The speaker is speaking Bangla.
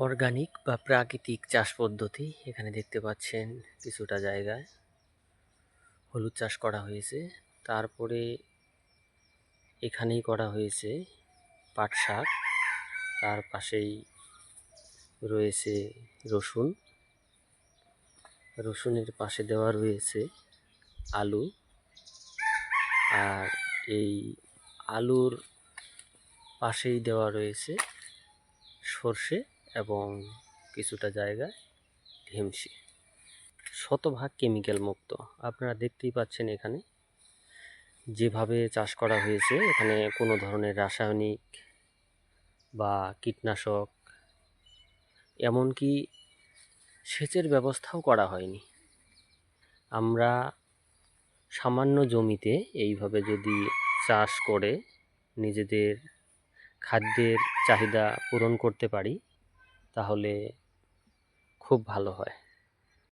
অর্গানিক বা প্রাকৃতিক চাষ পদ্ধতি এখানে দেখতে পাচ্ছেন। কিছুটা জায়গায় হলুদ চাষ করা হয়েছে, তারপরে এখানেই করা হয়েছে পাট শাক, তার পাশেই রয়েছে রসুন, রসুনের পাশে দেওয়া রয়েছে আলু, আর এই আলুর পাশেই দেওয়া রয়েছে সর্ষে এবং কিছুটা জায়গায় ঢেমসি, শতভাগ কেমিক্যাল মুক্ত। আপনারা দেখতেই পাচ্ছেন এখানে যেভাবে চাষ করা হয়েছে, এখানে কোনো ধরনের রাসায়নিক বা কীটনাশক, এমনকি সেচের ব্যবস্থাও করা হয়নি। আমরা সামান্য জমিতে এইভাবে যদি চাষ করে নিজেদের খাদ্যের চাহিদা পূরণ করতে পারি, তাহলে খুব ভালো হয়।